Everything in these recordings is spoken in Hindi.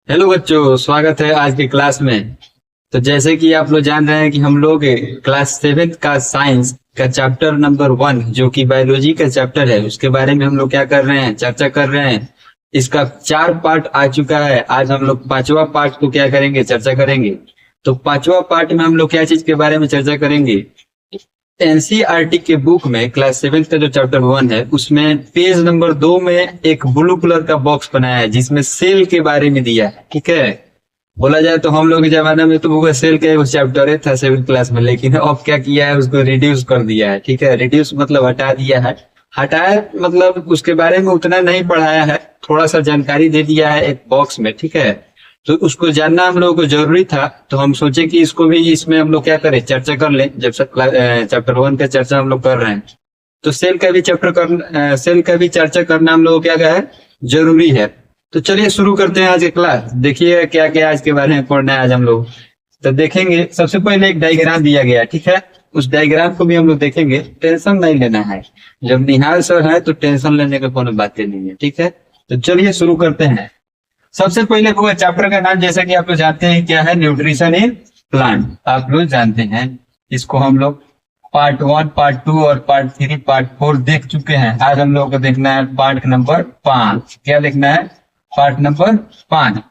हेलो बच्चों, स्वागत है आज के क्लास में। तो जैसे कि आप लोग जान रहे हैं कि हम लोग क्लास 7 का साइंस का चैप्टर नंबर 1 जो कि बायोलॉजी का चैप्टर है उसके बारे में हम लोग क्या कर रहे हैं, चर्चा कर रहे हैं। इसका 4 पार्ट आ चुका है। आज हम लोग 5वां पार्ट को क्या करेंगे, चर्चा करेंगे। तो 5वां पार्ट में हम लोग क्या चीज के बारे में चर्चा करेंगे। एनसीईआरटी के बुक में क्लास 7 का जो चैप्टर 1 है उसमें पेज नंबर 2 में एक ब्लू कलर का बॉक्स बनाया है जिसमें सेल के बारे में दिया है। ठीक है, बोला जाए तो हम लोग के जमाने में तो वो सेल का चैप्टर था 7 क्लास में, लेकिन अब क्या किया है, उसको रिड्यूस कर दिया है। ठीक है, रिड्यूस मतलब हटा दिया है। हटाया मतलब उसके बारे में उतना नहीं पढ़ाया है, थोड़ा सा जानकारी दे दिया है एक बॉक्स में। ठीक है, तो उसको जानना हम लोगों को जरूरी था, तो हम सोचे कि इसको भी इसमें हम लोग क्या करें, चर्चा कर लें। जब चैप्टर 1 का चर्चा हम लोग कर रहे हैं तो सेल का भी सेल का भी चर्चा करना हम लोगों को क्या है, जरूरी है। तो चलिए शुरू करते हैं आज की क्लास। देखिए क्या क्या आज के बारे में पढ़ना है आज हम लोग। तो देखेंगे सबसे पहले एक डायग्राम दिया गया है। ठीक है, उस डायग्राम को भी हम लोग देखेंगे। टेंशन नहीं लेना है, जब निहाल सर है तो टेंशन लेने का कोनो बात नहीं है। ठीक है, तो चलिए शुरू करते हैं। सबसे पहले हुआ चैप्टर का नाम, जैसा कि आप लोग जानते हैं, क्या है, न्यूट्रिशन इन प्लांट। आप लोग जानते हैं इसको हम लोग पार्ट 1, पार्ट 2 और पार्ट 3, पार्ट 4 देख चुके हैं। आज हम लोग को देखना है पार्ट नंबर 5। क्या देखना है, पार्ट नंबर 5,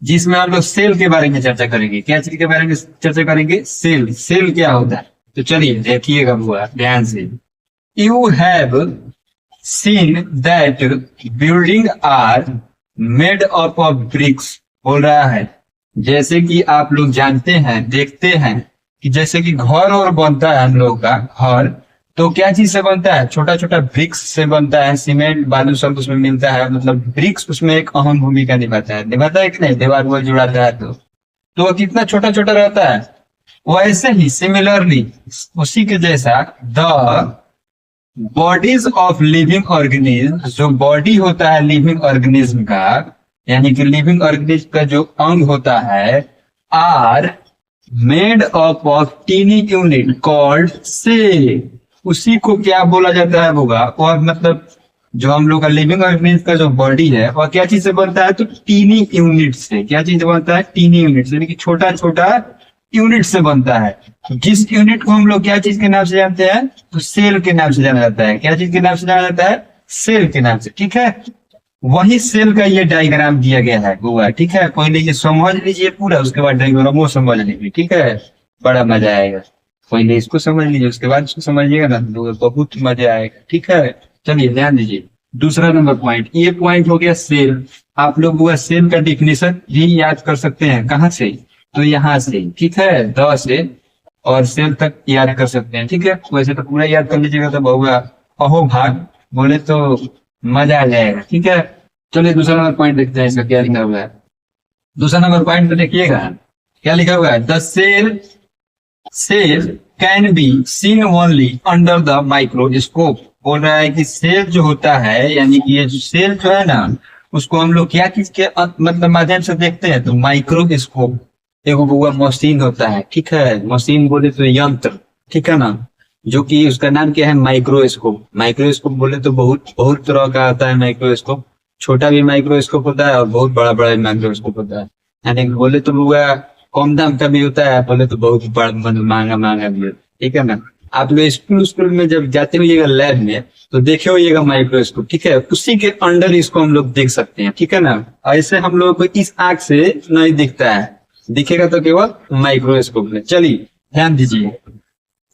जिसमें हम लोग सेल के बारे में चर्चा करेंगे। क्या चीज के बारे में चर्चा करेंगे, सेल। सेल क्या होता है, तो चलिए देखिएगा हुआ ध्यान से। You have seen that building are made up of bricks. बोल रहा है जैसे कि आप लोग जानते हैं, देखते हैं कि जैसे कि घर और बनता है हम लोग का घर, तो क्या चीज से बनता है, छोटा छोटा ब्रिक्स से बनता है। सीमेंट बालू सब उसमें मिलता है, मतलब ब्रिक्स उसमें एक अहम भूमिका निभाता है कि नहीं, दीवार वो जुड़ाता है तो वो कितना छोटा छोटा रहता है। वैसे ही सिमिलरली, उसी के जैसा, the bodies of living organism, जो बॉडी होता है लिविंग ऑर्गेनिज्म का, यानी कि लिविंग ऑर्गेनिज्म का जो अंग होता है, are made up of tiny unit called cell. उसी को क्या बोला जाता है होगा, और मतलब जो हम लोग का लिविंग ऑर्गेनिज्म का जो बॉडी है वह क्या चीज से बनता है, तो टीनी यूनिट से। क्या चीज बनता है, टीनी यूनिट से, यानी कि छोटा छोटा यूनिट से बनता है। जिस यूनिट को हम लोग क्या चीज के नाम से जानते हैं, तो सेल के नाम से जाना जाता है। क्या चीज के नाम से जाना जाता है, सेल के नाम से। ठीक है, वही सेल का ये डायग्राम दिया गया है हुआ। ठीक है, पहले ये समझ लीजिए पूरा, उसके बाद डायग्राम वो समझ लीजिए। ठीक है, बड़ा मजा आएगा। पहले इसको समझ लीजिए, उसके बाद इसको समझिएगा ना, तो बहुत मजा आएगा। ठीक है, चलिए ध्यान दीजिए। दूसरा नंबर पॉइंट, ये पॉइंट हो गया सेल। आप लोग हुआ सेल का डिफिनेशन भी याद कर सकते हैं। कहाँ से, तो यहाँ से। ठीक है, द से और सेल तक याद कर सकते हैं। ठीक है, वैसे तो पूरा याद कर लीजिएगा तो बहुआ अहो भाग बोले तो मजा आ जाएगा। ठीक है, चलिए दूसरा नंबर पॉइंट देखते हैं, इसका क्या लिखा हुआ है। दूसरा नंबर पॉइंट तो देखिएगा क्या लिखा हुआ है, the cell can be seen only under the microscope. बोल रहा है कि सेल जो होता है, यानी कि ये जो सेल जो है ना, उसको हम लोग क्या चीज के मतलब माध्यम से देखते हैं, तो माइक्रोस्कोप। एगो वो मशीन होता है। ठीक है, मशीन बोले तो यंत्र। ठीक है ना, जो कि उसका नाम क्या है, माइक्रोस्कोप। माइक्रोस्कोप बोले तो बहुत बहुत तरह का आता है माइक्रोस्कोप। छोटा भी माइक्रोस्कोप होता है और बहुत बड़ा बड़ा भी माइक्रोस्कोप होता है। यानी बोले तो वो कम दाम का भी होता है, बोले तो बहुत बड़ा महंगा महंगा भी होता है। ठीक है ना, आप लोग स्कूल में जब जाते होइएगा लैब में तो देखे होइएगा माइक्रोस्कोप। ठीक है, उसी के अंडर इसको हम लोग देख सकते हैं। ठीक है ना, ऐसे हम लोग को इस आंख से नहीं दिखता है, दिखेगा तो केवल माइक्रोस्कोप में। चलिए ध्यान दीजिए।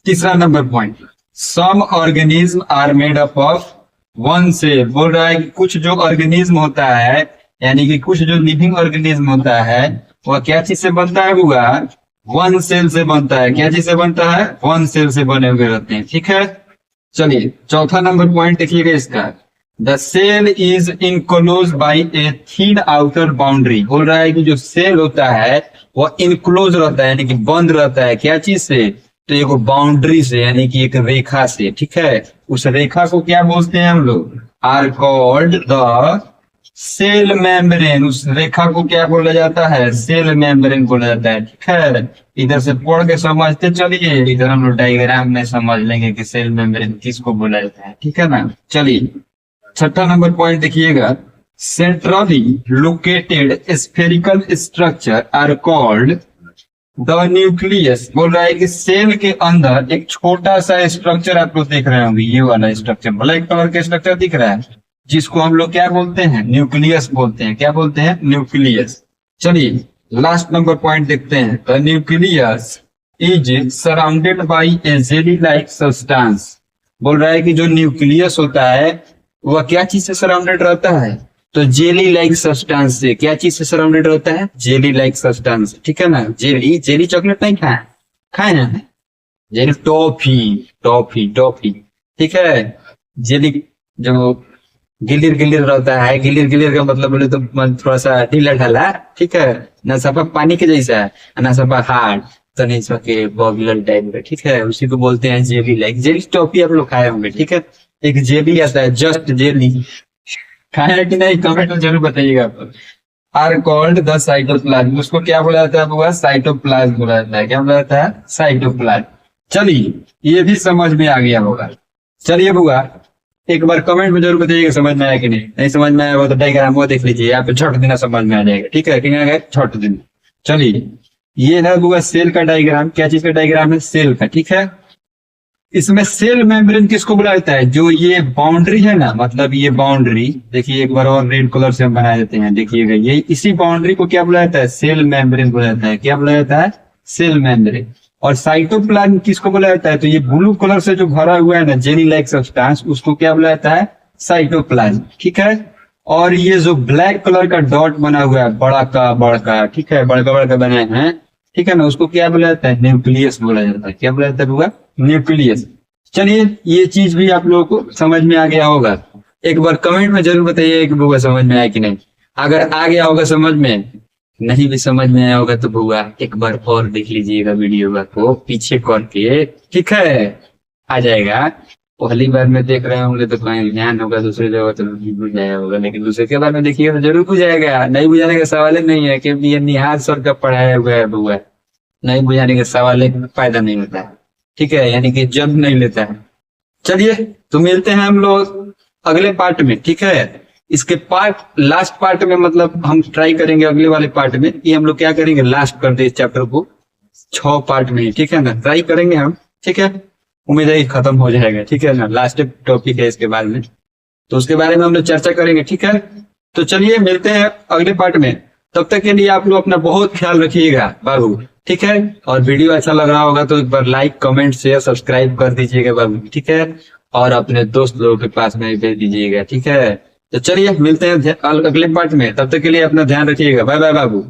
तीसरा नंबर point, some organism are made up of one cell. बोल रहा है कि कुछ जो ऑर्गेनिज्म होता है, यानी कि कुछ जो लिविंग ऑर्गेनिज्म होता है, वह क्या चीज से बनता है हुआ, वन सेल से बनता है। क्या चीज से बनता है, वन सेल से बने हुए रहते हैं। ठीक है, चलिए चौथा नंबर पॉइंट देखिएगा इसका, the cell is enclose by a thin outer boundary. बोल रहा है कि जो सेल होता है वह इनक्लोज रहता है, यानी कि बंद रहता है। क्या चीज से, तो एक बाउंड्री से, यानी कि एक रेखा से। ठीक है, उस रेखा को क्या बोलते हैं हम लोग, are called the cell membrane. उस रेखा को क्या बोला जाता है, सेल मेम्ब्रेन बोला जाता है। ठीक है, इधर से पढ़ के समझते चलिए, इधर हम लोग डायग्राम में समझ लेंगे कि सेल मेम्ब्रेन किसको बोला जाता है। ठीक है ना, चलिए छठा नंबर पॉइंट देखिएगा, centrally located spherical structure are called the nucleus. बोल रहा है कि सेल के अंदर एक छोटा सा स्ट्रक्चर आप लोग देख रहे होंगे, ये वाला स्ट्रक्चर ब्लैक कलर का स्ट्रक्चर दिख रहा है, जिसको हम लोग क्या बोलते हैं, न्यूक्लियस बोलते हैं। क्या बोलते हैं, न्यूक्लियस। चलिए लास्ट नंबर पॉइंट देखते हैं। The nucleus is surrounded by A jelly like substance. बोल रहा है कि जो न्यूक्लियस होता है वह क्या चीज से सराउंडेड रहता है, तो जेली लाइक सब्सटेंस से। क्या चीज से सराउंडेड रहता है, जेली लाइक सब्सटेंस, ठीक है ना। जेली, जेली चॉकलेट नहीं खाए, खाए ना, जेली टॉफी, टॉफी टॉफी, ठीक है। जेली जो गिलिर गिलिर रहता है, गिलिर गिलिर का मतलब बोले तो थोड़ा सा ढीला ढाला, ठीक है ना, सफा पानी के जैसा है ना, सफा हार्ड तो नहीं सके बॉबुलर टाइप का, ठीक है, उसी को बोलते हैं जेली लाइक। जेली टॉफी आप लोग खाए होंगे, ठीक है। एक जेली आता है, जस्ट जेली, खाया कि नहीं कमेंट में जरूर बताइएगा आप। आर कॉल्ड द साइटोप्लाज्म, उसको क्या बोला जाता है बुआ, साइटोप्लाज्म बोला जाता है। क्या बोला जाता है, साइटोप्लाज्म। चलिए ये भी समझ में आ गया होगा। चलिए बुआ एक बार कमेंट में जरूर बताइएगा समझ में आया कि नहीं। नहीं समझ में आया वो तो डायग्राम वो देख लीजिए, यहाँ पे छठ दिन समझ में आ जाएगा, ठीक है, क्या छठ दिन। चलिए ये है बुआ सेल का डायग्राम। क्या चीज का डायग्राम है, सेल का, ठीक है। इसमें सेल मेम्ब्रेन किसको बुलाया जाता है, जो ये बाउंड्री है ना, मतलब ये बाउंड्री देखिए, एक बार और रेड कलर से हम बना देते हैं, देखिएगा ये इसी बाउंड्री को क्या बुलाया जाता है, सेल मेम्ब्रेन बुलाया जाता है। क्या बुलाया जाता है, सेल मेम्ब्रेन। और साइटोप्लाज्म किसको बुलाया जाता है, तो ये ब्लू कलर से जो भरा हुआ है ना जेली लाइक सब्सटेंस, उसको क्या बुलाया जाता है, साइटोप्लाज्म, ठीक है। और ये जो ब्लैक कलर का डॉट बना हुआ है, बड़ा का बड़का, ठीक है, बड़का बड़का बनाए हैं, ठीक है ना, उसको क्या बोला जाता है, न्यूक्लियस बोला जाता है। क्या बोला जाता है बुआ, न्यूक्लियस। चलिए ये चीज भी आप लोगों को समझ में आ गया होगा। एक बार कमेंट में जरूर बताइए कि बुआ समझ में आया कि नहीं। अगर आ गया होगा समझ में, नहीं भी समझ में आया होगा तो बुआ एक बार और देख लीजिएगा वीडियो को पीछे करके, ठीक है, आ जाएगा। पहली बार में देख रहे होंगे तो कहीं ध्यान होगा, दूसरी जगह तो बुझ जाएगा होगा, लेकिन दूसरे के बार में देखिएगा तो जरूर बुझाएगा। नहीं बुझाने का सवाल ही नहीं है, क्योंकि ये निहाल सर का पढ़ाया हुआ है बुआ, नहीं बुझाने का सवाल फायदा नहीं होता है, ठीक है, यानी कि जब नहीं लेता है। चलिए तो मिलते हैं हम लोग अगले पार्ट में, ठीक है। इसके पार्ट लास्ट पार्ट में मतलब हम ट्राई करेंगे अगले वाले पार्ट में कि हम लोग क्या करेंगे, लास्ट कर दे इस चैप्टर को 6 पार्ट में, ठीक है ना, ट्राई करेंगे हम, ठीक है। उम्मीद है खत्म हो जाएगा, ठीक है ना, लास्ट टॉपिक है इसके बाद में, तो उसके बारे में हम लोग चर्चा करेंगे, ठीक है। तो चलिए मिलते हैं अगले पार्ट में, तब तक के लिए आप लोग अपना बहुत ख्याल रखिएगा बाबू, ठीक है। और वीडियो अच्छा लग रहा होगा तो एक बार लाइक कमेंट शेयर सब्सक्राइब कर दीजिएगा बाबू, ठीक है, और अपने दोस्त लोगों के पास में भेज दीजिएगा, ठीक है। तो चलिए मिलते हैं अगले पार्ट में, तब तक के लिए अपना ध्यान रखिएगा, बाय बाय बाबू।